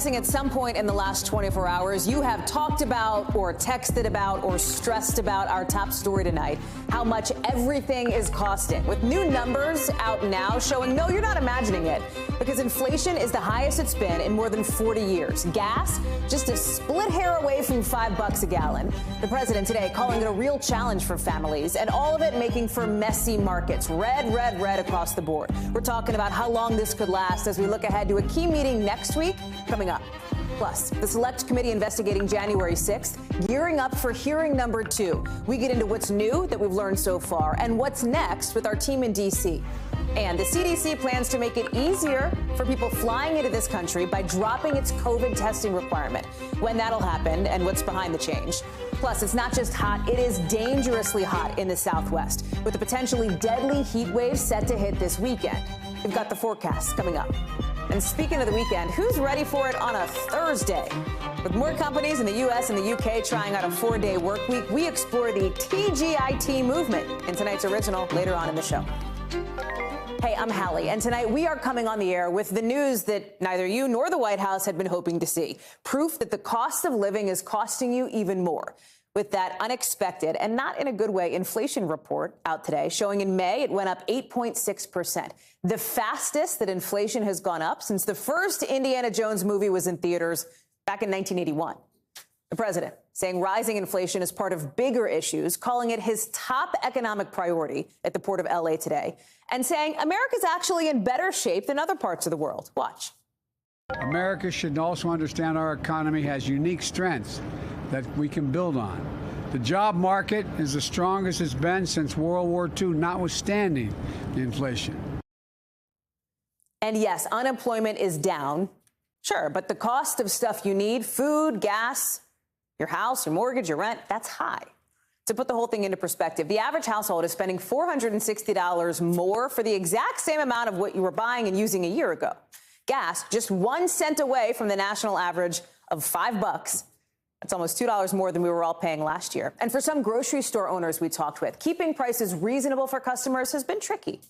guessing at some point in the last 24 hours, you have talked about or texted about or stressed about our top story tonight, how much everything is costing. With new numbers out now showing, no, you're not imagining it, because inflation is the highest it's been in more than 40 years. Gas, just a split hair away from $5 a gallon. The president today calling it a real challenge for families, and all of it making for messy markets. Red, red, red across the board. We're talking about how long this could last as we look ahead to a key meeting next week coming up. Plus, the Select Committee investigating January 6th, gearing up for hearing number 2. We get into what's new that we've learned so far and what's next with our team in D.C. And the CDC plans to make it easier for people flying into this country by dropping its COVID testing requirement. When that'll happen and what's behind the change. Plus, it's not just hot, it is dangerously hot in the Southwest, with a potentially deadly heat wave set to hit this weekend. We've got the forecast coming up. And speaking of the weekend, who's ready for it on a Thursday? With more companies in the U.S. and the U.K. trying out a 4-day work week, we explore the TGIT movement in tonight's original later on in the show. Hey, I'm Hallie, and tonight we are coming on the air with the news that neither you nor the White House had been hoping to see. Proof that the cost of living is costing you even more. With that unexpected and not in a good way inflation report out today showing in May it went up 8.6%, the fastest that inflation has gone up since the first Indiana Jones movie was in theaters back in 1981. The president saying rising inflation is part of bigger issues, calling it his top economic priority at the Port of L.A. today, and saying America's actually in better shape than other parts of the world. Watch. America should also understand our economy has unique strengths that we can build on. The job market is the strongest it's been since World War II, notwithstanding the inflation. And yes, unemployment is down, sure, but the cost of stuff you need, food, gas, your house, your mortgage, your rent, that's high. To put the whole thing into perspective, the average household is spending $460 more for the exact same amount of what you were buying and using a year ago. Gas, just 1 cent away from the national average of $5. That's almost $2 more than we were all paying last year. And for some grocery store owners we talked with, keeping prices reasonable for customers has been tricky.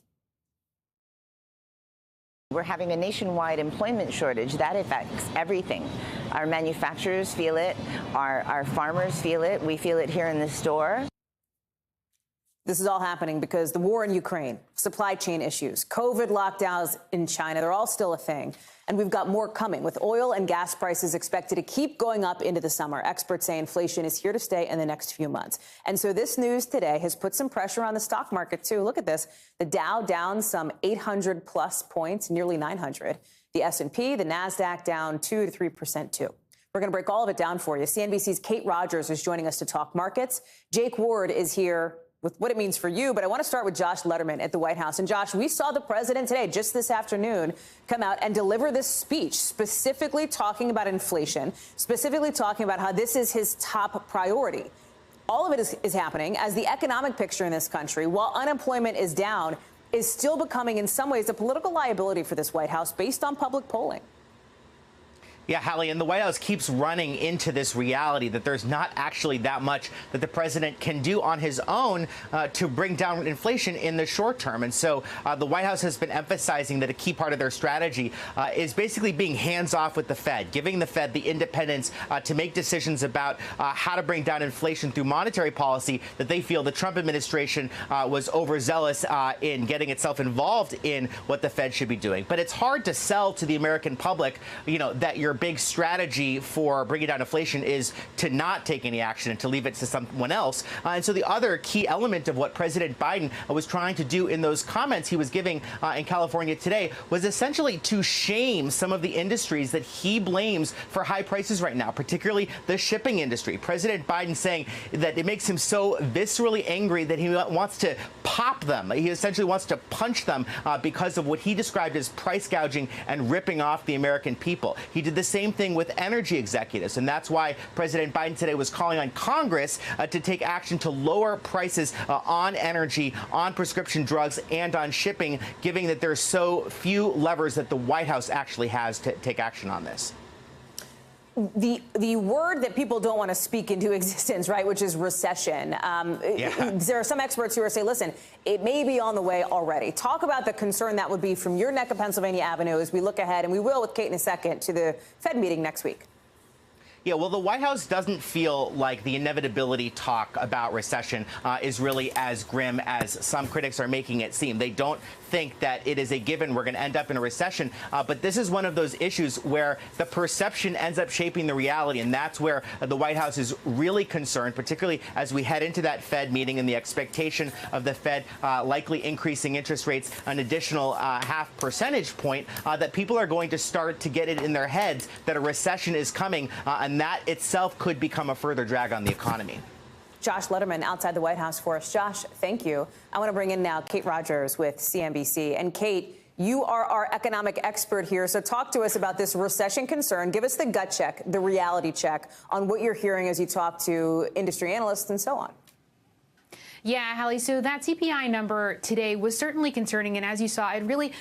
We're having a nationwide employment shortage. That affects everything. Our manufacturers feel it. Our farmers feel it. We feel it here in the store. This is all happening because the war in Ukraine, supply chain issues, COVID lockdowns in China, they're all still a thing. And we've got more coming, with oil and gas prices expected to keep going up into the summer. Experts say inflation is here to stay in the next few months. And so this news today has put some pressure on the stock market, too. Look at this. The Dow down some 800-plus points, nearly 900. The S&P, the NASDAQ down 2 to 3%, too. We're going to break all of it down for you. CNBC's Kate Rogers is joining us to talk markets. Jake Ward is here with what it means for you. But I want to start with Josh Letterman at the White House. And Josh, we saw the president today, just this afternoon, come out and deliver this speech, specifically talking about inflation, specifically talking about how this is his top priority. All of it is happening as the economic picture in this country, while unemployment is down, is still becoming in some ways a political liability for this White House based on public polling. Yeah, Hallie, and the White House keeps running into this reality that there's not actually that much that the president can do on his own to bring down inflation in the short term. And so the White House has been emphasizing that a key part of their strategy is basically being hands off with the Fed, giving the Fed the independence to make decisions about how to bring down inflation through monetary policy that they feel the Trump administration was overzealous in getting itself involved in what the Fed should be doing. But it's hard to sell to the American public, you know, that your big strategy for bringing down inflation is to not take any action and to leave it to someone else. And so the other key element of what President Biden was trying to do in those comments he was giving in California today was essentially to shame some of the industries that he blames for high prices right now, particularly the shipping industry. President Biden saying that it makes him so viscerally angry that he wants to pop them. He essentially wants to punch them because of what he described as price gouging and ripping off the American people. He did the same thing with energy executives, and that's why President Biden today was calling on Congress to take action to lower prices on energy, on prescription drugs, and on shipping, given that there's so few levers that the White House actually has to take action on this. the word that people don't want to speak into existence, right, which is recession. There are some experts who are saying, listen, it may be on the way already. Talk about the concern that would be from your neck of Pennsylvania Avenue as we look ahead, and we will with Kate in a second, to the Fed meeting next week. Yeah, well, the White House doesn't feel like the inevitability talk about recession is really as grim as some critics are making it seem. They don't think that it is a given we're going to end up in a recession. But this is one of those issues where the perception ends up shaping the reality. And that's where the White House is really concerned, particularly as we head into that Fed meeting and the expectation of the Fed likely increasing interest rates an additional half percentage point, that people are going to start to get it in their heads that a recession is coming. And that itself could become a further drag on the economy. Josh Letterman outside the White House for us. Josh, thank you. I want to bring in now Kate Rogers with CNBC. And Kate, you are our economic expert here. So talk to us about this recession concern. Give us the gut check, the reality check on what you're hearing as you talk to industry analysts and so on. Yeah, Hallie, so that CPI number today was certainly concerning. And as you saw, it really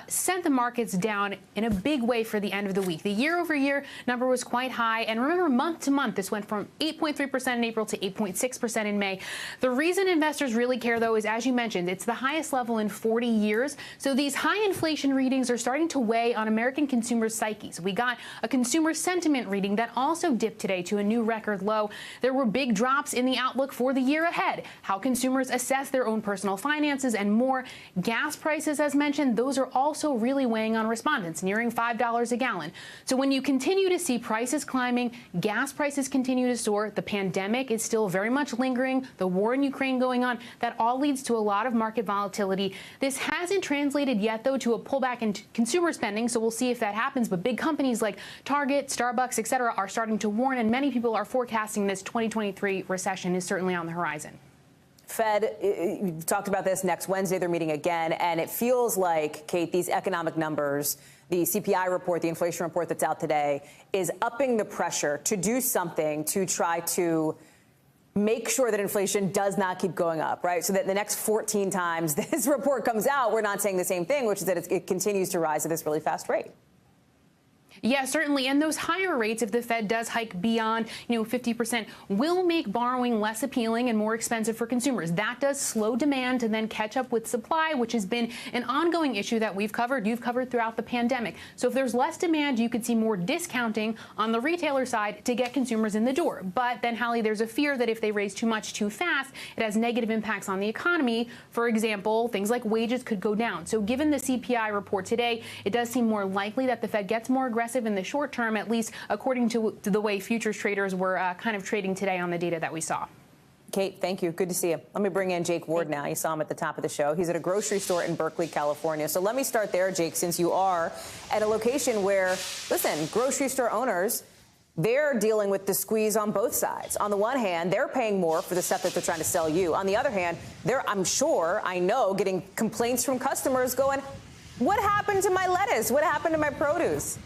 sent the markets down in a big way for the end of the week. The year-over-year number was quite high. And remember, month to month, this went from 8.3% in April to 8.6% in May. The reason investors really care, though, is, as you mentioned, it's the highest level in 40 years. So these high inflation readings are starting to weigh on American consumers' psyches. We got a consumer sentiment reading that also dipped today to a new record low. There were big drops in the outlook for the year ahead. How consumers assess their own personal finances and more. Gas prices, as mentioned, those are also really weighing on respondents, nearing $5 a gallon. So when you continue to see prices climbing, gas prices continue to soar, the pandemic is still very much lingering, the war in Ukraine going on, that all leads to a lot of market volatility. This hasn't translated yet, though, to a pullback in consumer spending, so we'll see if that happens. But big companies like Target, Starbucks, et cetera, are starting to warn, and many people are forecasting this 2023 recession is certainly on the horizon. Fed, you talked about this, next Wednesday they're meeting again, and it feels like, Kate, these economic numbers, the CPI report, the inflation report that's out today, is upping the pressure to do something to try to make sure that inflation does not keep going up, right? So that the next 14 times this report comes out, we're not saying the same thing, which is that it continues to rise at this really fast rate. Yeah, certainly. And those higher rates, if the Fed does hike beyond, 50%, will make borrowing less appealing and more expensive for consumers. That does slow demand to then catch up with supply, which has been an ongoing issue that you've covered throughout the pandemic. So if there's less demand, you could see more discounting on the retailer side to get consumers in the door. But then, Hallie, there's a fear that if they raise too much too fast, it has negative impacts on the economy. For example, things like wages could go down. So given the CPI report today, it does seem more likely that the Fed gets more aggressive in the short term, at least according to the way futures traders were kind of trading today on the data that we saw. Kate, thank you. Good to see you. Let me bring in Jake Ward now. You saw him at the top of the show. He's at a grocery store in Berkeley, California. So let me start there, Jake, since you are at a location where, listen, grocery store owners, they're dealing with the squeeze on both sides. On the one hand, they're paying more for the stuff that they're trying to sell you. On the other hand, they're, I know, getting complaints from customers going, what happened to my lettuce? What happened to my produce?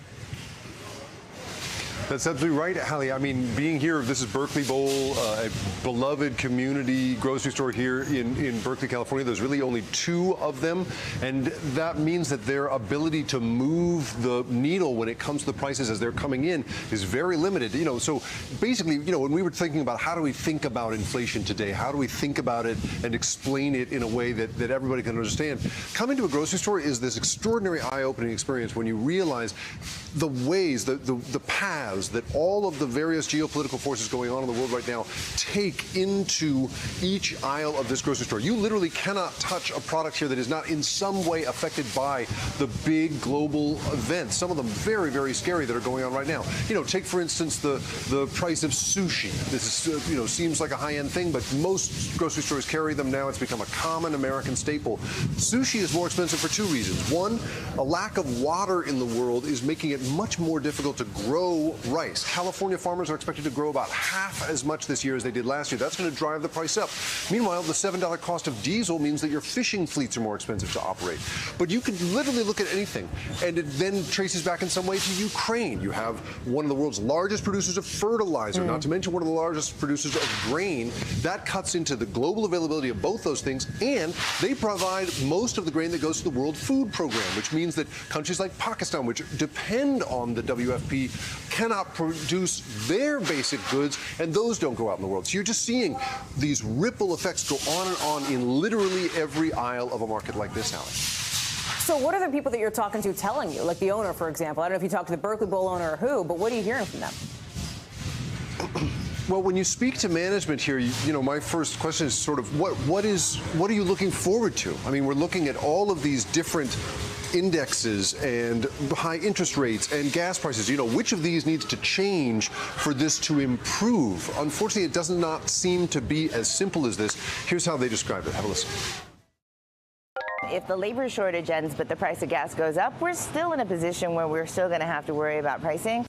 That's absolutely right, Hallie. I mean, being here, this is Berkeley Bowl, a beloved community grocery store here in Berkeley, California. There's really only 2 of them, and that means that their ability to move the needle when it comes to the prices as they're coming in is very limited. So basically, when we were thinking about how do we think about inflation today, how do we think about it and explain it in a way that everybody can understand, coming to a grocery store is this extraordinary eye-opening experience when you realize the ways, the paths that all of the various geopolitical forces going on in the world right now take into each aisle of this grocery store. You literally cannot touch a product here that is not in some way affected by the big global events, some of them very, very scary that are going on right now. Take, for instance, the price of sushi. This is, seems like a high-end thing, but most grocery stores carry them now. It's become a common American staple. Sushi is more expensive for 2 reasons. One, a lack of water in the world is making it much more difficult to grow rice. California farmers are expected to grow about half as much this year as they did last year. That's going to drive the price up. Meanwhile, the $7 cost of diesel means that your fishing fleets are more expensive to operate. But you could literally look at anything, and it then traces back in some way to Ukraine. You have one of the world's largest producers of fertilizer, not to mention one of the largest producers of grain. That cuts into the global availability of both those things, and they provide most of the grain that goes to the World Food Program, which means that countries like Pakistan, which depend on the WFP, cannot cannot produce their basic goods, and those don't go out in the world. So you're just seeing these ripple effects go on and on in literally every aisle of a market like this, Hallie. So what are the people that you're talking to telling you? Like the owner, for example. I don't know if you talk to the Berkeley Bowl owner or who, but what are you hearing from them? Well, when you speak to management here, you know, my first question is sort of what are you looking forward to? I mean, we're looking at all of these different indexes and high interest rates and gas prices. You know, which of these needs to change for this to improve? Unfortunately, it does not seem to be as simple as this. Here's how they describe it. Have a listen. If the labor shortage ends but the price of gas goes up, we're still in a position where we're still going to have to worry about pricing.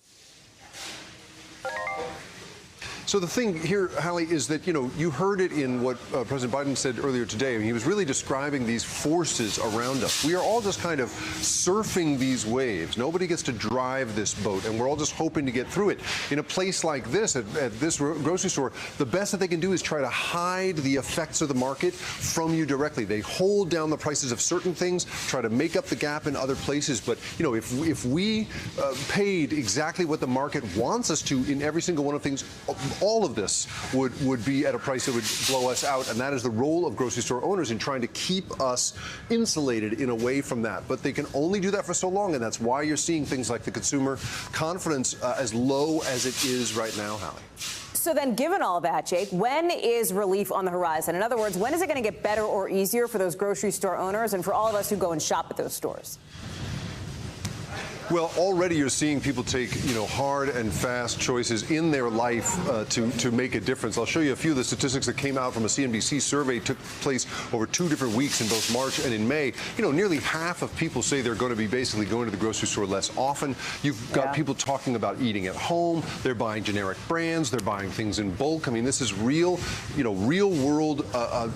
So the thing here, Hallie, is that, you know, you heard it in what President Biden said earlier today. I mean, he was really describing these forces around us. We are all just kind of surfing these waves. Nobody gets to drive this boat, and we're all just hoping to get through it. In a place like this, at this grocery store, the best that they can do is try to hide the effects of the market from you directly. They hold down the prices of certain things, try to make up the gap in other places. But, you know, if we paid exactly what the market wants us to in every single one of things, all of this would be at a price that would blow us out, and that is the role of grocery store owners in trying to keep us insulated in a way from that. But they can only do that for so long, and that's why you're seeing things like the consumer confidence as low as it is right now, Hallie. So then, given all that, Jake, when is relief on the horizon? In other words, when is it going to get better or easier for those grocery store owners and for all of us who go and shop at those stores? Well, already you're seeing people take, you know, hard and fast choices in their life to make a difference. I'll show you a few of the statistics that came out from a CNBC survey. Took place over 2 different weeks in both March and in May. You know, nearly half of people say they're going to be basically going to the grocery store less often. You've got people talking about eating at home. They're buying generic brands. They're buying things in bulk. I mean, this is real, you know, real world,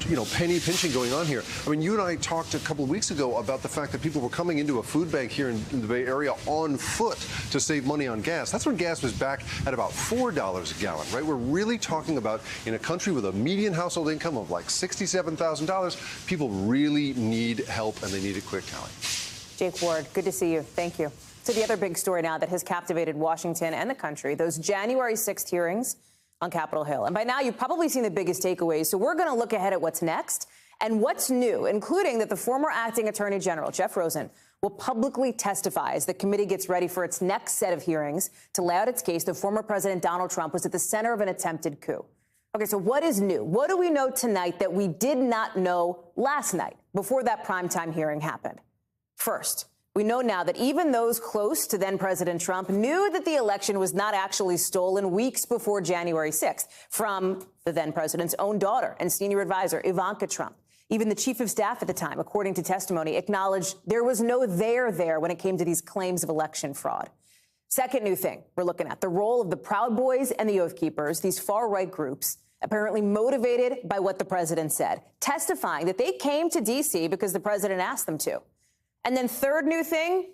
you know, penny pinching going on here. I mean, you and I talked a couple of weeks ago about the fact that people were coming into a food bank here in the Bay Area on foot to save money on gas. That's when gas was back at about $4 a gallon, right? We're really talking about, in a country with a median household income of like $67,000, people really need help, and they need it quick, Hallie. Jake Ward, good to see you. Thank you. So the other big story now that has captivated Washington and the country, those January 6th hearings on Capitol Hill. And by now, you've probably seen the biggest takeaways. So we're going to look ahead at what's next and what's new, including that the former acting Attorney General, Jeff Rosen, will publicly testify as the committee gets ready for its next set of hearings to lay out its case that former President Donald Trump was at the center of an attempted coup. Okay, so what is new? What do we know tonight that we did not know last night before that primetime hearing happened? First, we know now that even those close to then President Trump knew that the election was not actually stolen weeks before January 6th from the then president's own daughter and senior advisor, Ivanka Trump. Even the chief of staff at the time, according to testimony, acknowledged there was no there when it came to these claims of election fraud. Second new thing we're looking at, the role of the Proud Boys and the Oath Keepers, these far-right groups, apparently motivated by what the president said, testifying that they came to D.C. because the president asked them to. And then third new thing,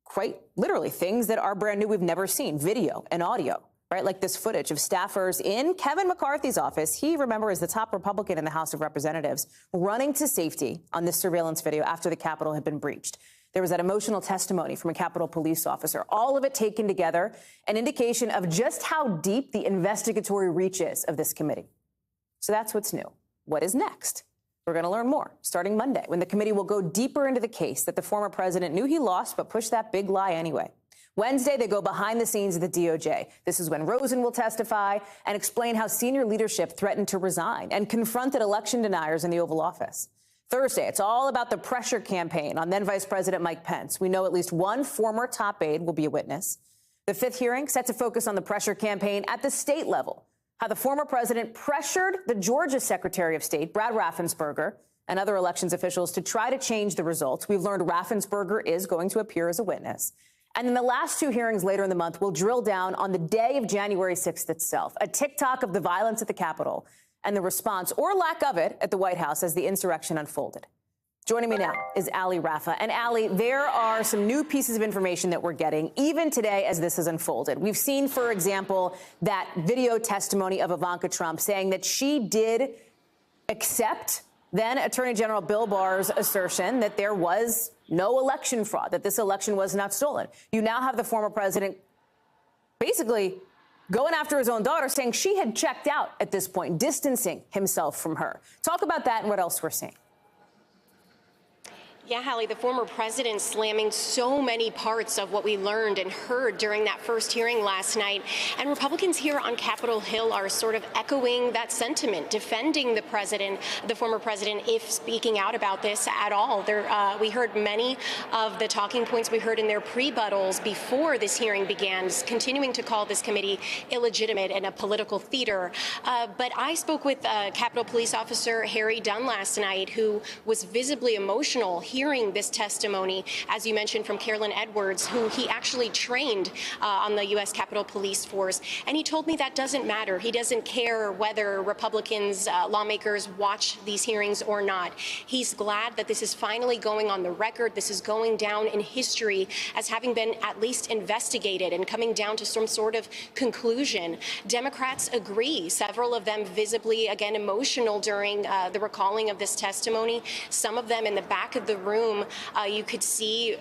quite literally things that are brand new we've never seen, video and audio. Right, like this footage of staffers in Kevin McCarthy's office. He, remember, is the top Republican in the House of Representatives, running to safety on this surveillance video after the Capitol had been breached. There was that emotional testimony from a Capitol police officer, all of it taken together, an indication of just how deep the investigatory reach is of this committee. So that's what's new. What is next? We're going to learn more starting Monday, when the committee will go deeper into the case that the former president knew he lost, but pushed that big lie anyway. Wednesday, they go behind the scenes of the DOJ. This is when Rosen will testify and explain how senior leadership threatened to resign and confronted election deniers in the Oval Office. Thursday, it's all about the pressure campaign on then Vice President Mike Pence. We know at least one former top aide will be a witness. The fifth hearing set to focus on the pressure campaign at the state level, how the former president pressured the Georgia Secretary of State, Brad Raffensperger, and other elections officials to try to change the results. We've learned Raffensperger is going to appear as a witness. And then the last 2 hearings later in the month will drill down on the day of January 6th itself, a tick-tock of the violence at the Capitol and the response, or lack of it, at the White House as the insurrection unfolded. Joining me now is Hallie Raffa. And Hallie, there are some new pieces of information that we're getting, even today as this has unfolded. We've seen, for example, that video testimony of Ivanka Trump saying that she did accept then Attorney General Bill Barr's assertion that there was no election fraud, that this election was not stolen. You now have the former president basically going after his own daughter, saying she had checked out at this point, distancing himself from her. Talk about that and what else we're seeing. Yeah, Hallie, the former president slamming so many parts of what we learned and heard during that first hearing last night. And Republicans here on Capitol Hill are sort of echoing that sentiment, defending the president, the former president, if speaking out about this at all. We heard many of the talking points we heard in their prebuttals before this hearing began, continuing to call this committee illegitimate and a political theater. But I spoke with Capitol Police Officer Harry Dunn last night, who was visibly emotional hearing this testimony, as you mentioned, from Carolyn Edwards, who he actually trained on the U.S. Capitol Police Force. And he told me that doesn't matter. He doesn't care whether Republicans, lawmakers watch these hearings or not. He's glad that this is finally going on the record. This is going down in history as having been at least investigated and coming down to some sort of conclusion. Democrats agree. Several of them visibly, again, emotional during the recalling of this testimony. Some of them in the back of the room, you could see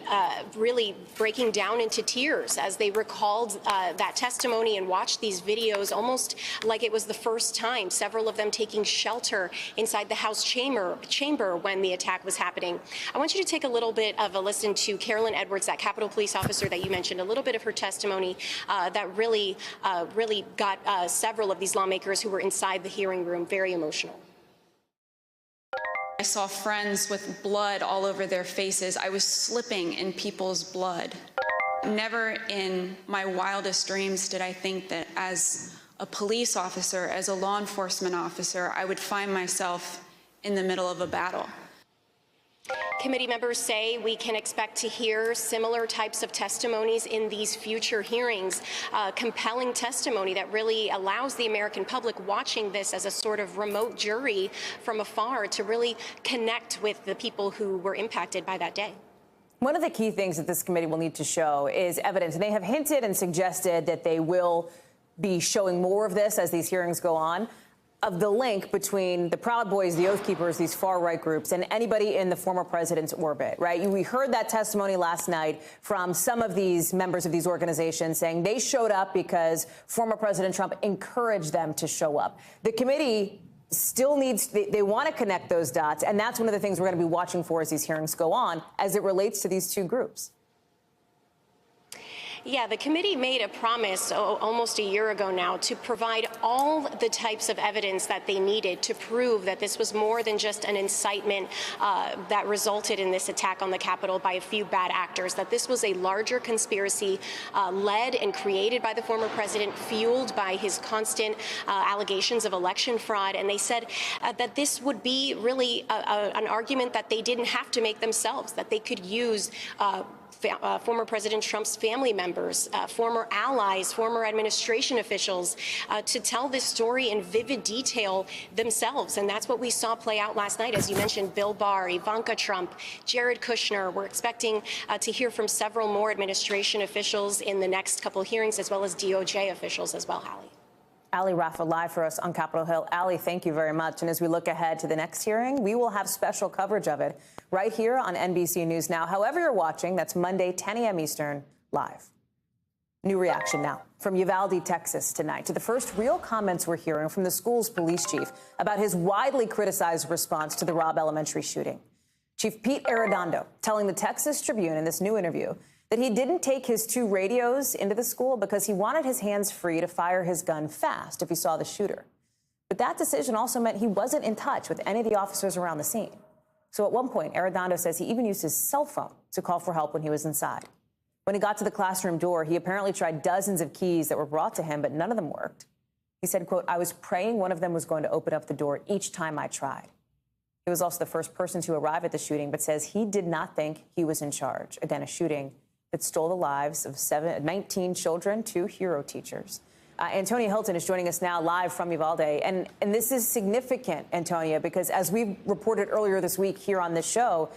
really breaking down into tears as they recalled that testimony and watched these videos almost like it was the first time, several of them taking shelter inside the House chamber when the attack was happening. I want you to take a little bit of a listen to Carolyn Edwards, that Capitol Police officer that you mentioned, a little bit of her testimony that really got several of these lawmakers who were inside the hearing room very emotional. I saw friends with blood all over their faces. I was slipping in people's blood. Never in my wildest dreams did I think that as a police officer, as a law enforcement officer, I would find myself in the middle of a battle. Committee members say we can expect to hear similar types of testimonies in these future hearings, compelling testimony that really allows the American public watching this as a sort of remote jury from afar to really connect with the people who were impacted by that day. One of the key things that this committee will need to show is evidence. And they have hinted and suggested that they will be showing more of this as these hearings go on, of the link between the Proud Boys, the Oath Keepers, these far-right groups, and anybody in the former president's orbit, right? We heard that testimony last night from some of these members of these organizations saying they showed up because former President Trump encouraged them to show up. The committee still needs, they want to connect those dots, and that's one of the things we're going to be watching for as these hearings go on as it relates to these two groups. Yeah, the committee made a promise almost a year ago now to provide all the types of evidence that they needed to prove that this was more than just an incitement that resulted in this attack on the Capitol by a few bad actors, that this was a larger conspiracy led and created by the former president, fueled by his constant allegations of election fraud. And they said that this would be really an argument that they didn't have to make themselves, that they could use former President Trump's family members, former allies, former administration officials to tell this story in vivid detail themselves. And that's what we saw play out last night. As you mentioned, Bill Barr, Ivanka Trump, Jared Kushner. We're expecting to hear from several more administration officials in the next couple of hearings, as well as DOJ officials as well, Hallie. Hallie Raffa live for us on Capitol Hill. Hallie, thank you very much. And as we look ahead to the next hearing, we will have special coverage of it right here on NBC News Now. However you're watching, that's Monday, 10 a.m. Eastern, live. New reaction now from Uvalde, Texas tonight to the first real comments we're hearing from the school's police chief about his widely criticized response to the Robb Elementary shooting. Chief Pete Arredondo telling the Texas Tribune in this new interview that he didn't take his 2 radios into the school because he wanted his hands free to fire his gun fast if he saw the shooter. But that decision also meant he wasn't in touch with any of the officers around the scene. So at one point, Arredondo says he even used his cell phone to call for help when he was inside. When he got to the classroom door, he apparently tried dozens of keys that were brought to him, but none of them worked. He said, quote, "I was praying one of them was going to open up the door each time I tried." He was also the first person to arrive at the shooting, but says he did not think he was in charge. Again, a shooting that stole the lives of 19 children, 2 hero teachers. Antonia Hilton is joining us now live from Uvalde. And this is significant, Antonia, because as we reported earlier this week here on this show,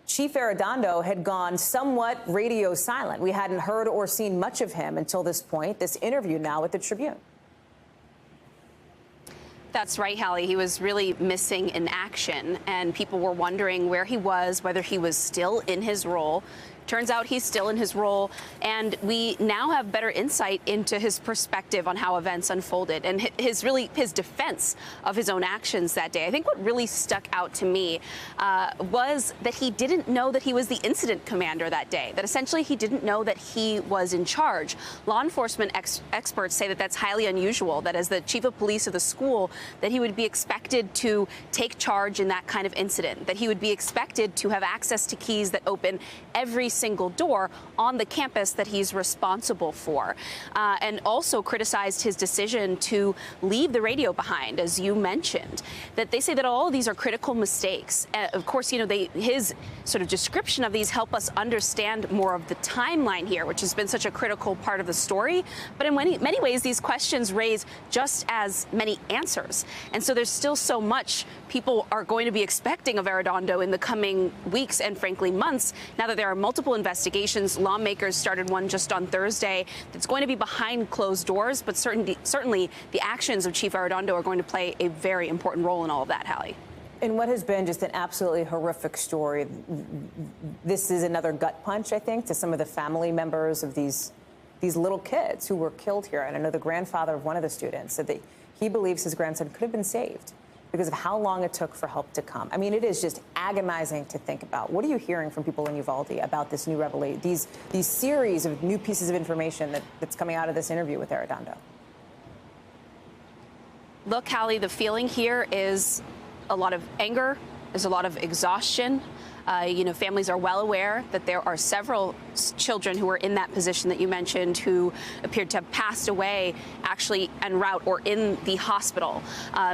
Chief Arredondo had gone somewhat radio silent. We hadn't heard or seen much of him until this point, this interview now with the Tribune. That's right, Hallie. He was really missing in action, and people were wondering where he was, whether he was still in his role. Turns out he's still in his role, and we now have better insight into his perspective on how events unfolded and his defense of his own actions that day. I think what really stuck out to me was that he didn't know that he was the incident commander that day, that essentially he didn't know that he was in charge. Law enforcement experts say that that's highly unusual, that as the chief of police of the school, that he would be expected to take charge in that kind of incident, that he would be expected to have access to keys that open every single door on the campus that he's responsible for, and also criticized his decision to leave the radio behind, as you mentioned, that they say that all of these are critical mistakes. Of course, his sort of description of these help us understand more of the timeline here, which has been such a critical part of the story. But in many ways, these questions raise just as many answers. And so there's still so much people are going to be expecting of Arredondo in the coming weeks and, frankly, months, now that there are multiple investigations. Lawmakers started one just on Thursday that's going to be behind closed doors, but certainly the actions of Chief Arredondo are going to play a very important role in all of that, Hallie. In what has been just an absolutely horrific story, this is another gut punch, I think, to some of the family members of these little kids who were killed here. And I know the grandfather of one of the students said that he believes his grandson could have been saved because of how long it took for help to come. I mean, it is just agonizing to think about. What are you hearing from people in Uvalde about this new revelation, these series of new pieces of information that's coming out of this interview with Arredondo? Look, Hallie, the feeling here is a lot of anger. There's a lot of exhaustion. Families are well aware that there are several children who are in that position that you mentioned who appeared to have passed away actually en route or in the hospital,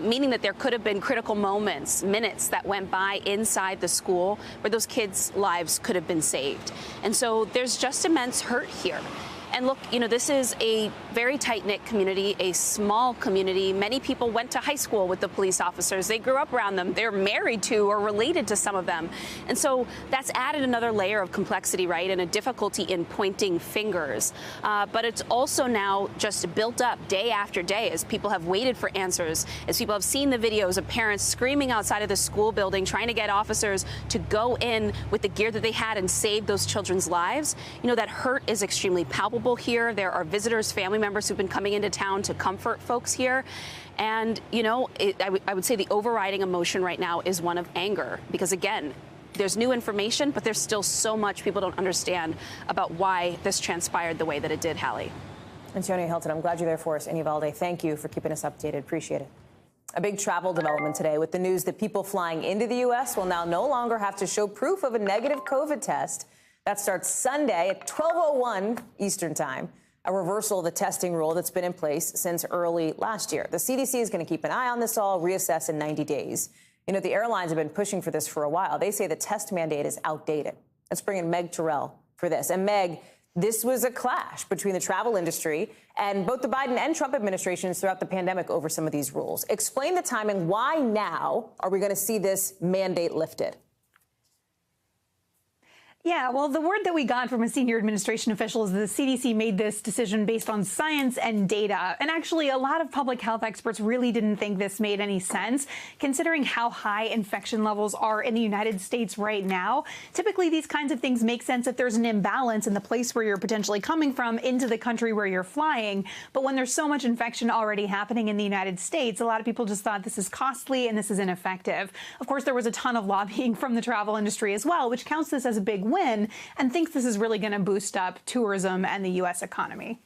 meaning that there could have been critical moments, minutes that went by inside the school where those kids' lives could have been saved. And so there's just immense hurt here. And look, this is a very tight-knit community, a small community. Many people went to high school with the police officers. They grew up around them. They're married to or related to some of them. And so that's added another layer of complexity, right, and a difficulty in pointing fingers. But it's also now just built up day after day as people have waited for answers, as people have seen the videos of parents screaming outside of the school building, trying to get officers to go in with the gear that they had and save those children's lives. That hurt is extremely palpable here. There are visitors, family members who've been coming into town to comfort folks here. And, I would say the overriding emotion right now is one of anger, because, again, there's new information, but there's still so much people don't understand about why this transpired the way that it did, Hallie. Antonio Hilton, I'm glad you're there for us in Uvalde. Thank you for keeping us updated. Appreciate it. A big travel development today with the news that people flying into the U.S. will now no longer have to show proof of a negative COVID test. That starts Sunday at 12:01 Eastern Time, a reversal of the testing rule that's been in place since early last year. The CDC is going to keep an eye on this all, reassess in 90 days. The airlines have been pushing for this for a while. They say the test mandate is outdated. Let's bring in Meg Terrell for this. And Meg, this was a clash between the travel industry and both the Biden and Trump administrations throughout the pandemic over some of these rules. Explain the timing. Why now are we going to see this mandate lifted? Yeah, well, the word that we got from a senior administration official is the CDC made this decision based on science and data. And actually, a lot of public health experts really didn't think this made any sense, considering how high infection levels are in the United States right now. Typically, these kinds of things make sense if there's an imbalance in the place where you're potentially coming from into the country where you're flying. But when there's so much infection already happening in the United States, a lot of people just thought this is costly and this is ineffective. Of course, there was a ton of lobbying from the travel industry as well, which counts this as a big win and thinks this is really going to boost up tourism and the U.S. economy.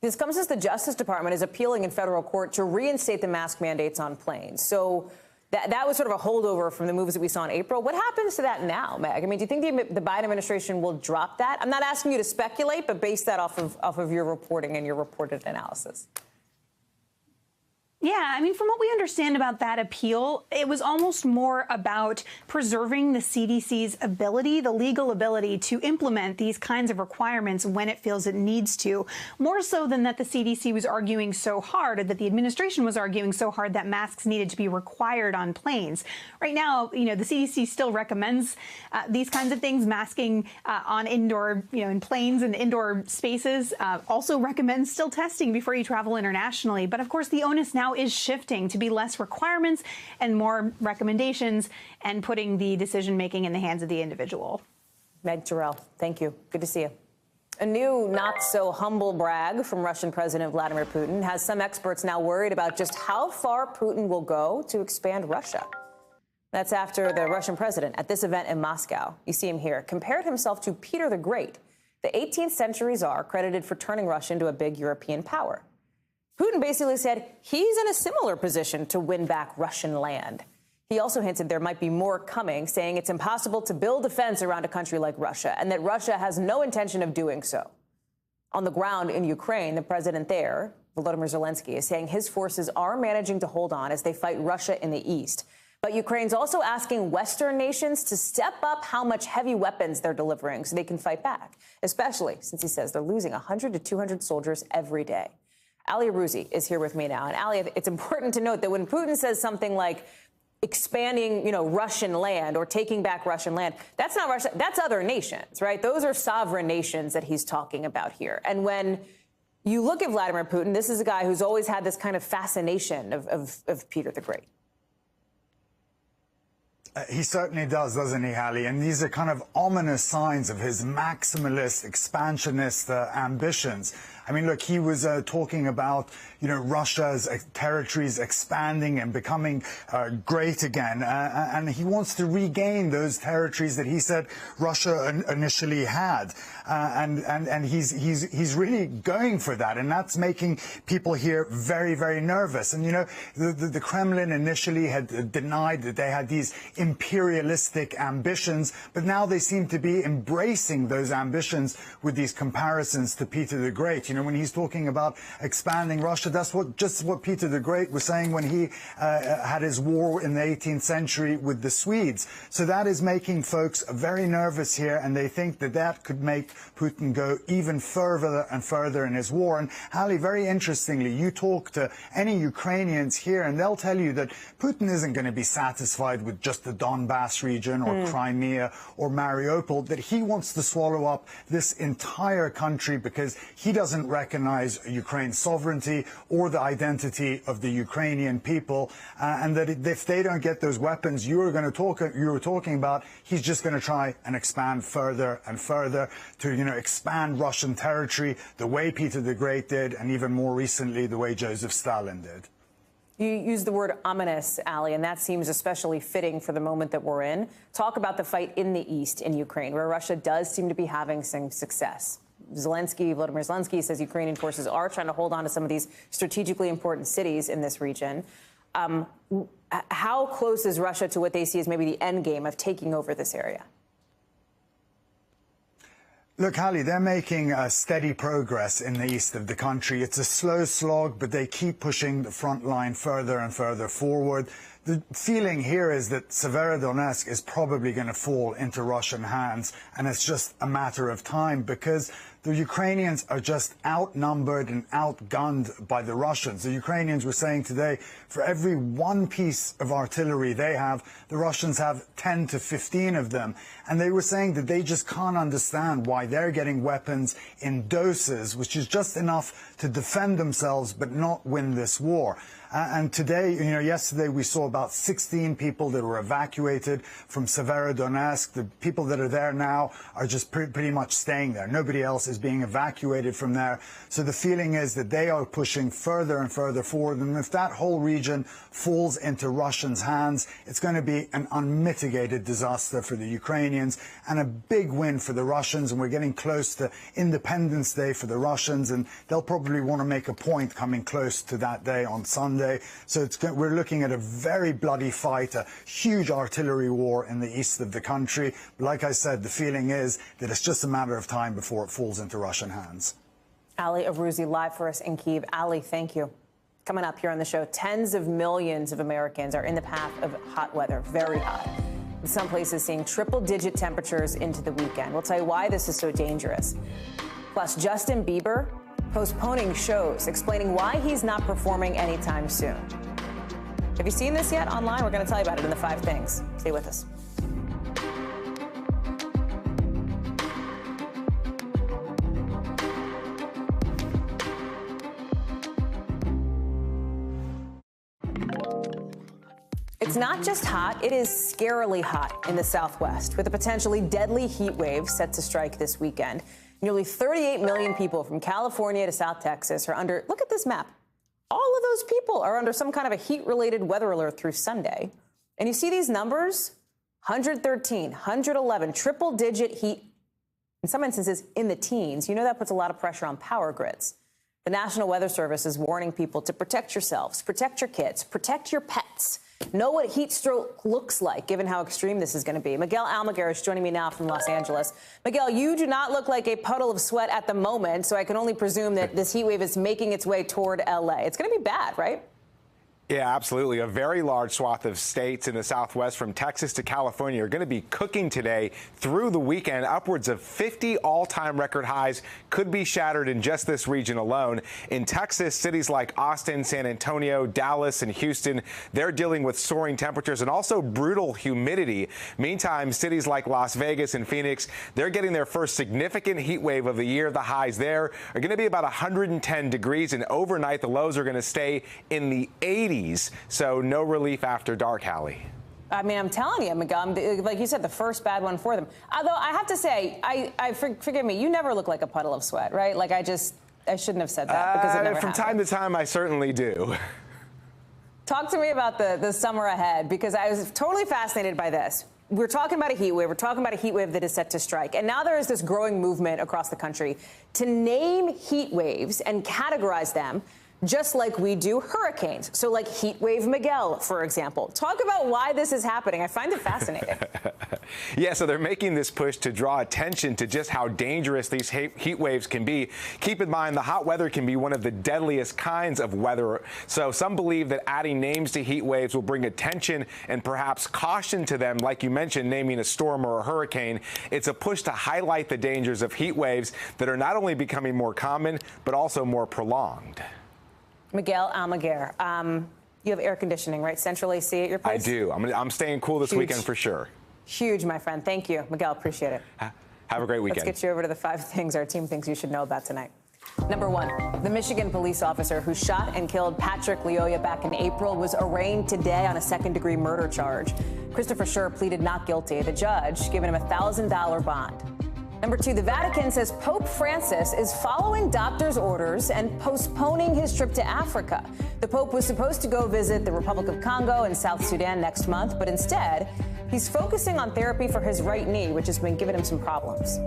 This comes as the Justice Department is appealing in federal court to reinstate the mask mandates on planes. So that was sort of a holdover from the moves that we saw in April. What happens to that now, Meg? I mean, do you think the Biden administration will drop that? I'm not asking you to speculate, but base that off of your reporting and your reported analysis. Yeah, I mean, from what we understand about that appeal, it was almost more about preserving the CDC's ability, the legal ability to implement these kinds of requirements when it feels it needs to, more so than that the CDC was arguing so hard, or that the administration was arguing so hard that masks needed to be required on planes. Right now, the CDC still recommends these kinds of things, masking on indoor, in planes and indoor spaces, also recommends still testing before you travel internationally. But of course, the onus now is shifting to be less requirements and more recommendations and putting the decision making in the hands of the individual. Meg Terrell, thank you. Good to see you. A new not-so-humble brag from Russian President Vladimir Putin has some experts now worried about just how far Putin will go to expand Russia. That's after the Russian president, at this event in Moscow, you see him here, compared himself to Peter the Great, the 18th century czar credited for turning Russia into a big European power. Putin basically said he's in a similar position to win back Russian land. He also hinted there might be more coming, saying it's impossible to build a fence around a country like Russia and that Russia has no intention of doing so. On the ground in Ukraine, the president there, Volodymyr Zelensky, is saying his forces are managing to hold on as they fight Russia in the east. But Ukraine's also asking Western nations to step up how much heavy weapons they're delivering so they can fight back, especially since he says they're losing 100 to 200 soldiers every day. Hallie is here with me now. And Hallie, it's important to note that when Putin says something like expanding, Russian land or taking back Russian land, that's not Russia, that's other nations, right? Those are sovereign nations that he's talking about here. And when you look at Vladimir Putin, this is a guy who's always had this kind of fascination of Peter the Great. He certainly does, doesn't he, Hallie? And these are kind of ominous signs of his maximalist, expansionist ambitions. I mean, look, he was talking about, Russia's territories expanding and becoming great again. And he wants to regain those territories that he said Russia initially had. And he's really going for that. And that's making people here very, very nervous. And, the Kremlin initially had denied that they had these imperialistic ambitions, but now they seem to be embracing those ambitions with these comparisons to Peter the Great. When he's talking about expanding Russia, that's just what Peter the Great was saying when he had his war in the 18th century with the Swedes. So that is making folks very nervous here, and they think that that could make Putin go even further and further in his war. And Hallie, very interestingly, you talk to any Ukrainians here, and they'll tell you that Putin isn't going to be satisfied with just the Donbass region or Crimea or Mariupol, that he wants to swallow up this entire country because he doesn't recognize Ukraine's sovereignty or the identity of the Ukrainian people, and that if they don't get those weapons you were talking about, he's just going to try and expand further and further to, expand Russian territory the way Peter the Great did, and even more recently the way Joseph Stalin did. You use the word ominous, Hallie, and that seems especially fitting for the moment that we're in. Talk about the fight in the east in Ukraine, where Russia does seem to be having some success. Volodymyr Zelensky says Ukrainian forces are trying to hold on to some of these strategically important cities in this region. How close is Russia to what they see as maybe the end game of taking over this area? Look, Hallie, they're making steady progress in the east of the country. It's a slow slog, but they keep pushing the front line further and further forward. The feeling here is that Severodonetsk is probably going to fall into Russian hands, and it's just a matter of time because the Ukrainians are just outnumbered and outgunned by the Russians. The Ukrainians were saying today, for every one piece of artillery they have, the Russians have 10 to 15 of them. And they were saying that they just can't understand why they're getting weapons in doses, which is just enough to defend themselves but not win this war. And today, yesterday we saw about 16 people that were evacuated from Severodonetsk. The people that are there now are just pretty much staying there. Nobody else is being evacuated from there. So the feeling is that they are pushing further and further forward. And if that whole region falls into Russians' hands, it's going to be an unmitigated disaster for the Ukrainians and a big win for the Russians. And we're getting close to Independence Day for the Russians, and they'll probably want to make a point coming close to that day on Sunday. So we're looking at a very bloody fight, a huge artillery war in the east of the country. But like I said, the feeling is that it's just a matter of time before it falls into Russian hands. Hallie live for us in Kyiv. Hallie, thank you. Coming up here on the show, tens of millions of Americans are in the path of hot weather, very hot. In some places seeing triple-digit temperatures into the weekend. We'll tell you why this is so dangerous. Plus, Justin Bieber postponing shows, explaining why he's not performing anytime soon. Have you seen this yet online? We're going to tell you about it in the 5 Things. Stay with us. It's not just hot, it is scarily hot in the Southwest, with a potentially deadly heat wave set to strike this weekend. Nearly 38 million people from California to South Texas are under, look at this map. All of those people are under some kind of a heat-related weather alert through Sunday. And you see these numbers? 113, 111, triple-digit heat, in some instances in the teens. You know that puts a lot of pressure on power grids. The National Weather Service is warning people to protect yourselves, protect your kids, protect your pets. Know what heat stroke looks like, given how extreme this is going to be. Miguel Almaguer is joining me now from Los Angeles. Miguel, you do not look like a puddle of sweat at the moment, so I can only presume that this heat wave is making its way toward L.A. It's going to be bad, right? Yeah, absolutely. A very large swath of states in the Southwest, from Texas to California, are going to be cooking today through the weekend. Upwards of 50 all-time record highs could be shattered in just this region alone. In Texas, cities like Austin, San Antonio, Dallas, and Houston, they're dealing with soaring temperatures and also brutal humidity. Meantime, cities like Las Vegas and Phoenix, they're getting their first significant heat wave of the year. The highs there are going to be about 110 degrees, and overnight the lows are going to stay in the 80s. So no relief after dark, Hallie. I mean, I'm telling you, Miguel, like you said, the first bad one for them. Although I have to say, forgive me, you never look like a puddle of sweat, right? Like I shouldn't have said that because it never From happened. time to time, I certainly do. Talk to me about the summer ahead, because I was totally fascinated by this. We're talking about a heat wave. We're talking about a heat wave that is set to strike. And now there is this growing movement across the country to name heat waves and categorize them just like we do hurricanes. So like Heat Wave Miguel, for example. Talk about why this is happening. I find it fascinating. Yeah, so they're making this push to draw attention to just how dangerous these heat waves can be. Keep in mind, the hot weather can be one of the deadliest kinds of weather. So some believe that adding names to heat waves will bring attention and perhaps caution to them, like you mentioned, naming a storm or a hurricane. It's a push to highlight the dangers of heat waves that are not only becoming more common, but also more prolonged. Miguel Almaguer, you have air conditioning, right? Central AC at your place? I do. I'm staying cool this weekend for sure. Huge, my friend. Thank you. Miguel, appreciate it. Have a great weekend. Let's get you over to the 5 things our team thinks you should know about tonight. Number 1, the Michigan police officer who shot and killed Patrick Lyoya back in April was arraigned today on a second-degree murder charge. Christopher Schur pleaded not guilty. The judge giving him a $1,000 bond. Number 2, the Vatican says Pope Francis is following doctors' orders and postponing his trip to Africa. The Pope was supposed to go visit the Republic of Congo and South Sudan next month, but instead, he's focusing on therapy for his right knee, which has been giving him some problems.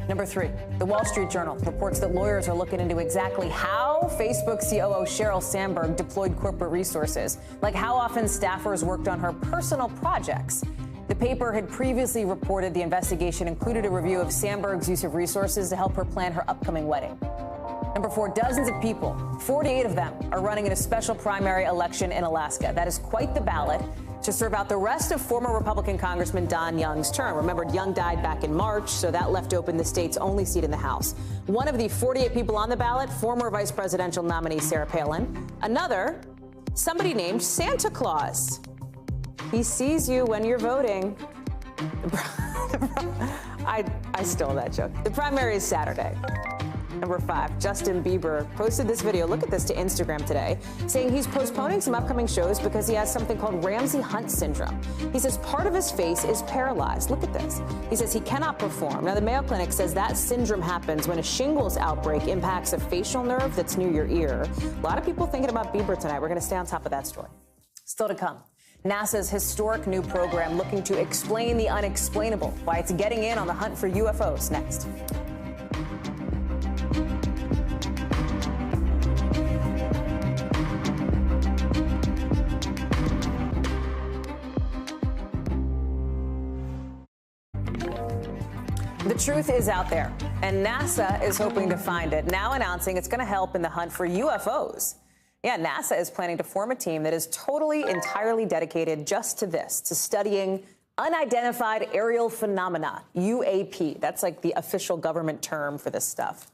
Number 3, the Wall Street Journal reports that lawyers are looking into exactly how Facebook COO Sheryl Sandberg deployed corporate resources, like how often staffers worked on her personal projects. The paper had previously reported the investigation included a review of Sandberg's use of resources to help her plan her upcoming wedding. Number 4, dozens of people, 48 of them, are running in a special primary election in Alaska. That is quite the ballot to serve out the rest of former Republican Congressman Don Young's term. Remember, Young died back in March, so that left open the state's only seat in the House. One of the 48 people on the ballot, former vice presidential nominee Sarah Palin. Another, somebody named Santa Claus. He sees you when you're voting. I stole that joke. The primary is Saturday. Number 5, Justin Bieber posted this video, look at this, to Instagram today, saying he's postponing some upcoming shows because he has something called Ramsay Hunt syndrome. He says part of his face is paralyzed. Look at this. He says he cannot perform. Now, the Mayo Clinic says that syndrome happens when a shingles outbreak impacts a facial nerve that's near your ear. A lot of people thinking about Bieber tonight. We're going to stay on top of that story. Still to come. NASA's historic new program looking to explain the unexplainable, why it's getting in on the hunt for UFOs. Next. The truth is out there, and NASA is hoping to find it, now announcing it's going to help in the hunt for UFOs. Yeah, NASA is planning to form a team that is entirely dedicated just to this, to studying unidentified aerial phenomena, UAP. That's like the official government term for this stuff.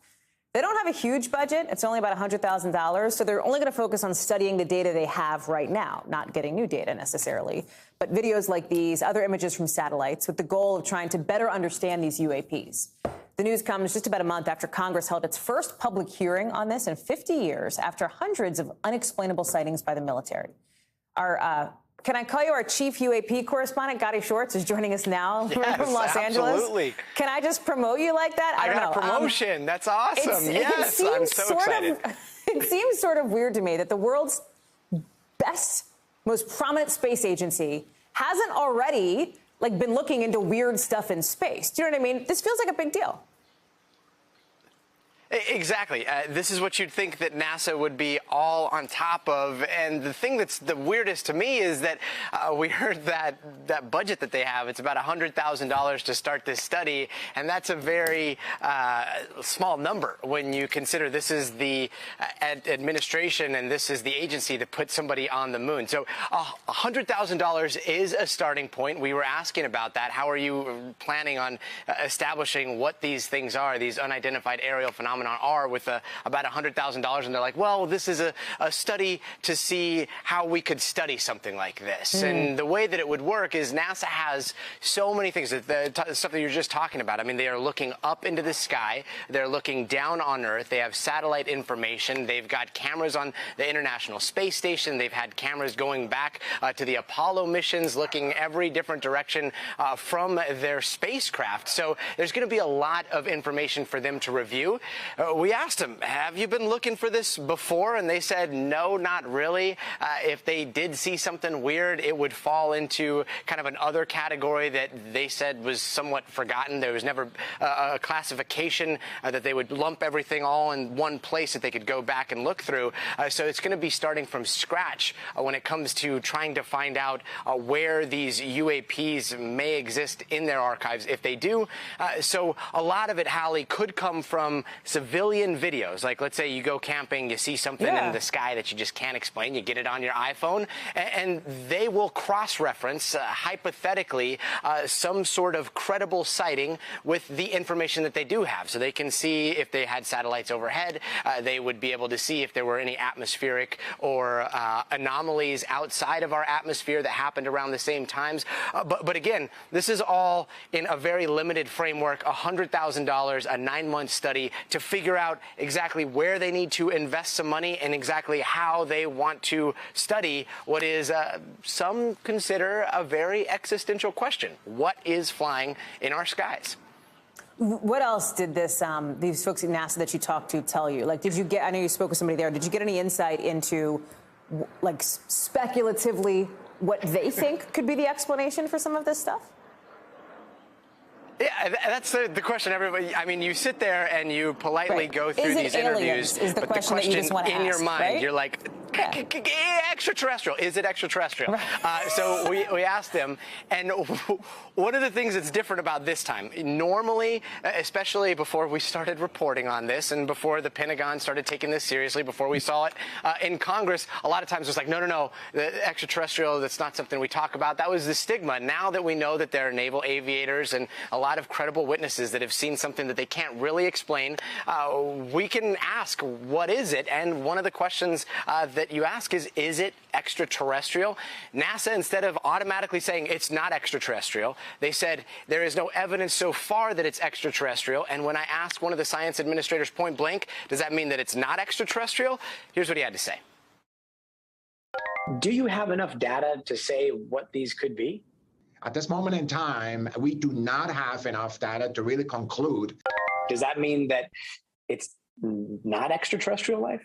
They don't have a huge budget. It's only about $100,000. So they're only going to focus on studying the data they have right now, not getting new data necessarily. But videos like these, other images from satellites, with the goal of trying to better understand these UAPs. The news comes just about a month after Congress held its first public hearing on this in 50 years, after hundreds of unexplainable sightings by the military. Our Can I call you our chief UAP correspondent? Gotti Schwartz is joining us now from Los Angeles. Absolutely. Can I just promote you like that? I got a promotion. That's awesome. Yes, I'm so excited. It seems sort of weird to me that the world's best, most prominent space agency hasn't already been looking into weird stuff in space. Do you know what I mean? This feels like a big deal. Exactly. This is what you'd think that NASA would be all on top of. And the thing that's the weirdest to me is that we heard that budget that they have, it's about $100,000 to start this study. And that's a very small number when you consider this is the administration and this is the agency that put somebody on the moon. So $100,000 is a starting point. We were asking about that. How are you planning on establishing what these things are, these unidentified aerial phenomena are, with about $100,000, and they're like, well, this is a study to see how we could study something like this. And the way that it would work is NASA has so many things, the stuff that you're just talking about. I mean, they are looking up into the sky, they're looking down on Earth, they have satellite information, they've got cameras on the International Space Station, they've had cameras going back to the Apollo missions, looking every different direction from their spacecraft. So there's going to be a lot of information for them to review. We asked them, have you been looking for this before? And they said, no, not really. If they did see something weird, it would fall into kind of an other category that they said was somewhat forgotten. There was never a classification that they would lump everything all in one place that they could go back and look through. So it's going to be starting from scratch when it comes to trying to find out where these UAPs may exist in their archives, if they do. So a lot of it, Hallie, could come from civilian videos. Like, let's say you go camping, you see something in the sky that you just can't explain, you get it on your iPhone, and they will cross-reference, hypothetically, some sort of credible sighting with the information that they do have. So they can see if they had satellites overhead, they would be able to see if there were any atmospheric or anomalies outside of our atmosphere that happened around the same times. But again, this is all in a very limited framework, $100,000, a 9-month study to figure out exactly where they need to invest some money and exactly how they want to study what is some consider a very existential question. What is flying in our skies? What else did these folks at NASA that you talked to tell you? Did you get, I know you spoke with somebody there, did you get any insight into, speculatively what they think could be the explanation for some of this stuff? Yeah, that's the question. Everybody, I mean, you sit there and you politely go through these interviews, is the but question that you just want to in ask, your mind, right? you're like, extraterrestrial. Is it extraterrestrial? So we asked them, and one of the things that's different about this time, normally, especially before we started reporting on this and before the Pentagon started taking this seriously, before we saw it in Congress, a lot of times it was like, no, the extraterrestrial, that's not something we talk about. That was the stigma. Now that we know that there are naval aviators and a lot of credible witnesses that have seen something that they can't really explain, we can ask, what is it? And one of the questions that you ask is it extraterrestrial? NASA, instead of automatically saying it's not extraterrestrial, they said there is no evidence so far that it's extraterrestrial. And when I asked one of the science administrators point blank, does that mean that it's not extraterrestrial? Here's what he had to say. Do you have enough data to say what these could be? At this moment in time, we do not have enough data to really conclude. Does that mean that it's not extraterrestrial life?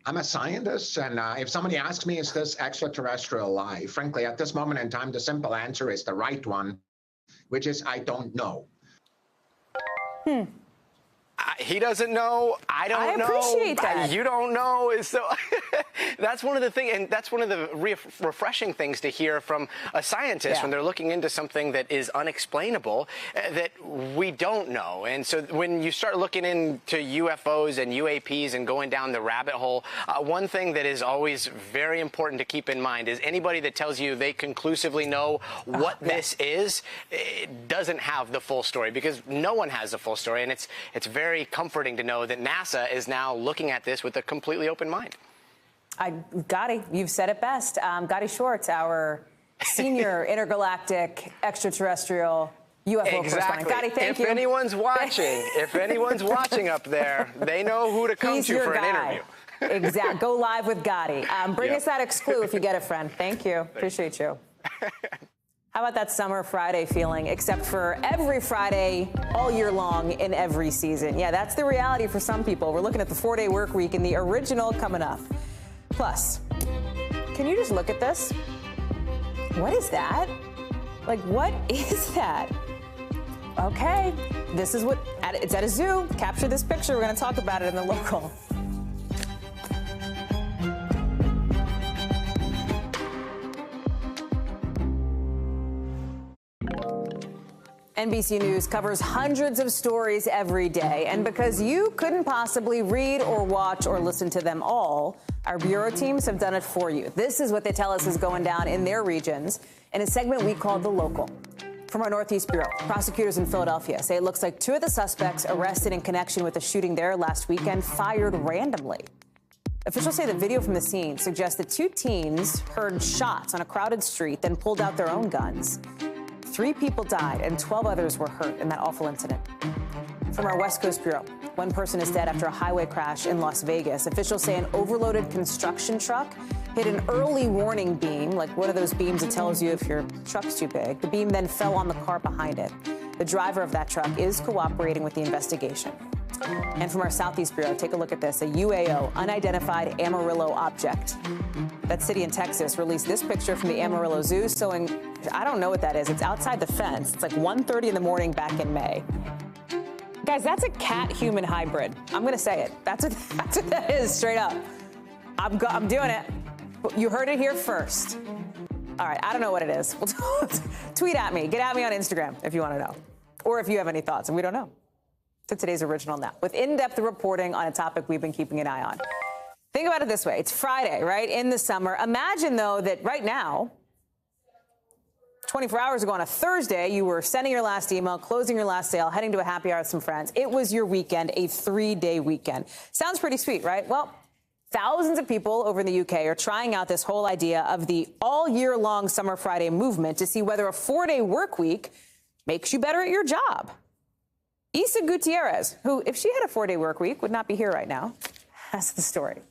I'm a scientist, and if somebody asks me, is this extraterrestrial life? Frankly, at this moment in time, the simple answer is the right one, which is I don't know. He doesn't know. I don't know. I appreciate that. You don't know. So that's one of the things, and that's one of the refreshing things to hear from a scientist when they're looking into something that is unexplainable, that we don't know. And so when you start looking into UFOs and UAPs and going down the rabbit hole, one thing that is always very important to keep in mind is anybody that tells you they conclusively know what this is, it doesn't have the full story, because no one has the full story. And it's very comforting to know that NASA is now looking at this with a completely open mind. Gotti, you've said it best. Gotti Schwartz, our senior intergalactic extraterrestrial UFO correspondent. Gotti, thank you. If anyone's watching up there, they know who to come to for an interview. Exactly. Go live with Gotti. Bring us that exclu if you get it, friend. Thank you. Appreciate you. How about that summer Friday feeling, except for every Friday all year long in every season? Yeah, that's the reality for some people. We're looking at the 4-day work week and the original coming up. Plus, can you just look at this? What is that? Like, what is that? Okay, this is what, it's at a zoo. Capture this picture. We're going to talk about it in the local. NBC News covers hundreds of stories every day, and because you couldn't possibly read or watch or listen to them all, our bureau teams have done it for you. This is what they tell us is going down in their regions in a segment we call The Local. From our Northeast Bureau, prosecutors in Philadelphia say it looks like 2 of the suspects arrested in connection with the shooting there last weekend fired randomly. Officials say the video from the scene suggests that 2 teens heard shots on a crowded street, then pulled out their own guns. 3 people died and 12 others were hurt in that awful incident. From our West Coast Bureau, 1 person is dead after a highway crash in Las Vegas. Officials say an overloaded construction truck hit an early warning beam, like one of those beams that tells you if your truck's too big. The beam then fell on the car behind it. The driver of that truck is cooperating with the investigation. And from our Southeast Bureau, take a look at this, a UAO, unidentified Amarillo object. That city in Texas released this picture from the Amarillo Zoo showing, I don't know what that is. It's outside the fence. It's like 1:30 in the morning back in May. Guys, that's a cat-human hybrid. I'm going to say it. That's what that is, straight up. I'm doing it. You heard it here first. All right, I don't know what it is. Tweet at me. Get at me on Instagram if you want to know. Or if you have any thoughts, and we don't know. To today's original now, with in-depth reporting on a topic we've been keeping an eye on. Think about it this way. It's Friday, right, in the summer. Imagine, though, that right now, 24 hours ago on a Thursday, you were sending your last email, closing your last sale, heading to a happy hour with some friends. It was your weekend, a 3-day weekend. Sounds pretty sweet, right? Well, thousands of people over in the UK are trying out this whole idea of the all-year-long Summer Friday movement to see whether a 4-day work week makes you better at your job. Isa Gutierrez, who, if she had a 4-day work week, would not be here right now, has the story.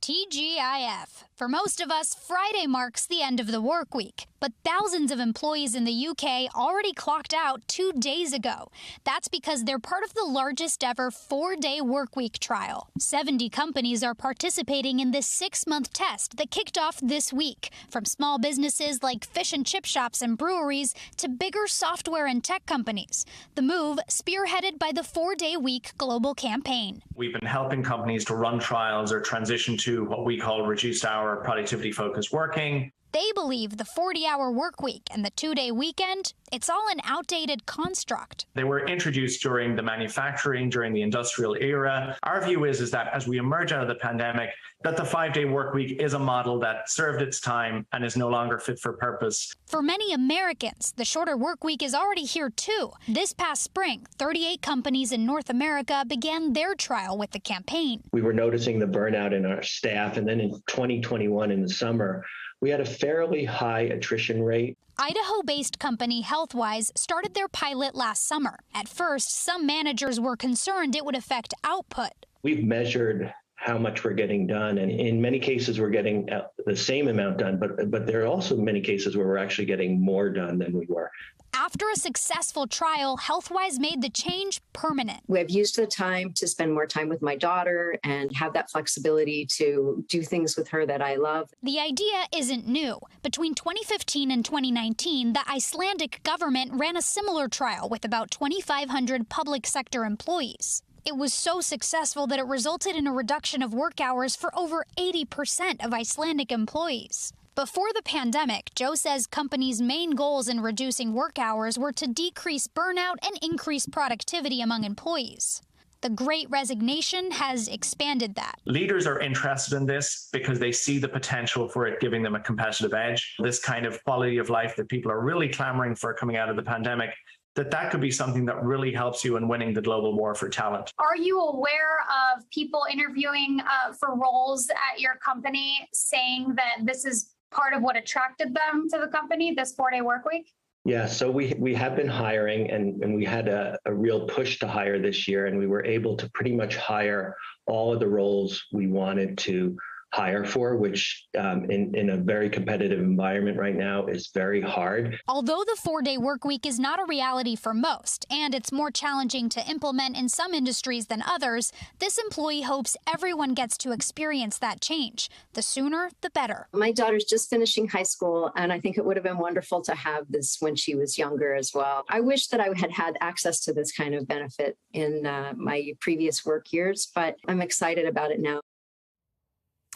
TGIF. For most of us, Friday marks the end of the work week, but thousands of employees in the UK already clocked out 2 days ago. That's because they're part of the largest ever 4-day work week trial. 70 companies are participating in this 6-month test that kicked off this week, from small businesses like fish and chip shops and breweries to bigger software and tech companies. The move spearheaded by the 4-day week global campaign. We've been helping companies to run trials or transition to what we call reduced hour productivity-focused working. They believe the 40-hour work week and the 2-day weekend, it's all an outdated construct. They were introduced during the manufacturing, during the industrial era. Our view is that as we emerge out of the pandemic, that the 5-day work week is a model that served its time and is no longer fit for purpose. For many Americans, the shorter work week is already here too. This past spring, 38 companies in North America began their trial with the campaign. We were noticing the burnout in our staff, and then in 2021 in the summer, we had a fairly high attrition rate. Idaho-based company Healthwise started their pilot last summer. At first, some managers were concerned it would affect output. We've measured how much we're getting done, and in many cases we're getting the same amount done, but there are also many cases where we're actually getting more done than we were. After a successful trial, Healthwise made the change permanent. I've used the time to spend more time with my daughter and have that flexibility to do things with her that I love. The idea isn't new. Between 2015 and 2019, the Icelandic government ran a similar trial with about 2,500 public sector employees. It was so successful that it resulted in a reduction of work hours for over 80% of Icelandic employees. Before the pandemic, Joe says companies' main goals in reducing work hours were to decrease burnout and increase productivity among employees. The Great Resignation has expanded that. Leaders are interested in this because they see the potential for it giving them a competitive edge. This kind of quality of life that people are really clamoring for coming out of the pandemic, that could be something that really helps you in winning the global war for talent. Are you aware of people interviewing for roles at your company saying that this is part of what attracted them to the company, this 4-day work week? Yeah, so we have been hiring, and we had a real push to hire this year, and we were able to pretty much hire all of the roles we wanted to hire for, which in a very competitive environment right now is very hard. Although the 4-day work week is not a reality for most, and it's more challenging to implement in some industries than others, this employee hopes everyone gets to experience that change. The sooner, the better. My daughter's just finishing high school, and I think it would have been wonderful to have this when she was younger as well. I wish that I had had access to this kind of benefit in my previous work years, but I'm excited about it now.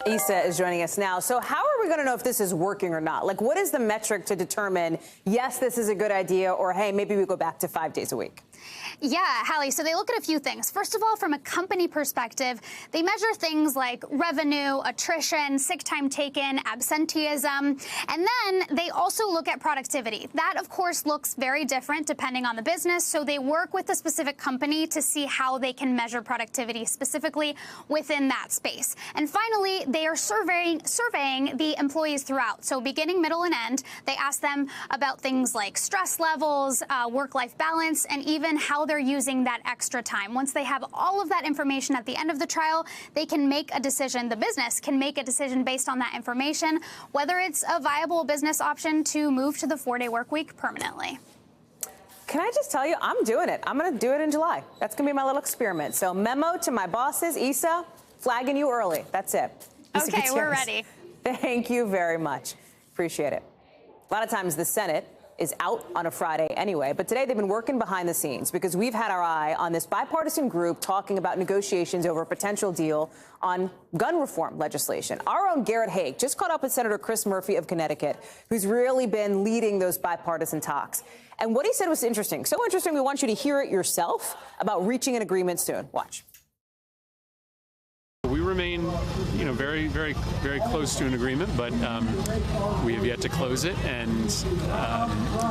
Issa is joining us now. So how are we going to know if this is working or not? Like, what is the metric to determine, yes, this is a good idea, or, hey, maybe we go back to 5 days a week? Yeah, Hallie, so they look at a few things. First of all, from a company perspective, they measure things like revenue, attrition, sick time taken, absenteeism, and then they also look at productivity. That, of course, looks very different depending on the business, so they work with a specific company to see how they can measure productivity specifically within that space. And finally, they are surveying the employees throughout. So beginning, middle, and end, they ask them about things like stress levels, work-life balance, and even how they're using that extra time. Once they have all of that information at the end of the trial, they can make a decision. The business can make a decision based on that information, whether it's a viable business option to move to the 4-day work week permanently. Can I just tell you, I'm doing it. I'm going to do it in July. That's going to be my little experiment. So memo to my bosses, Issa, flagging you early. That's it. Issa Okay, Gutierrez, we're ready. Thank you very much. Appreciate it. A lot of times the Senate is out on a Friday anyway, but today they've been working behind the scenes because we've had our eye on this bipartisan group talking about negotiations over a potential deal on gun reform legislation. Our own Garrett Haake just caught up with Senator Chris Murphy of Connecticut, who's really been leading those bipartisan talks. And what he said was interesting. So interesting, we want you to hear it yourself about reaching an agreement soon. Watch. We remain, very, very, very close to an agreement, but we have yet to close it, and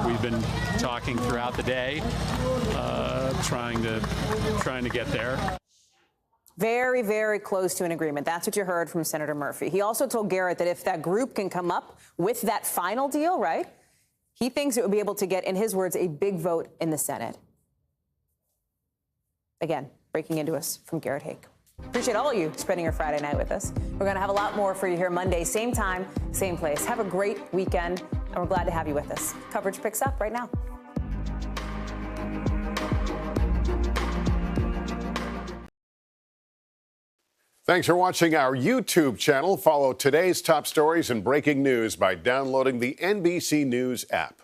we've been talking throughout the day, trying to get there. Very, very close to an agreement. That's what you heard from Senator Murphy. He also told Garrett that if that group can come up with that final deal, right, he thinks it would be able to get, in his words, a big vote in the Senate. Again, breaking into us from Garrett Haake. Appreciate all of you spending your Friday night with us. We're going to have a lot more for you here Monday, same time, same place. Have a great weekend, and we're glad to have you with us. Coverage picks up right now. Thanks for watching our YouTube channel. Follow today's top stories and breaking news by downloading the NBC News app.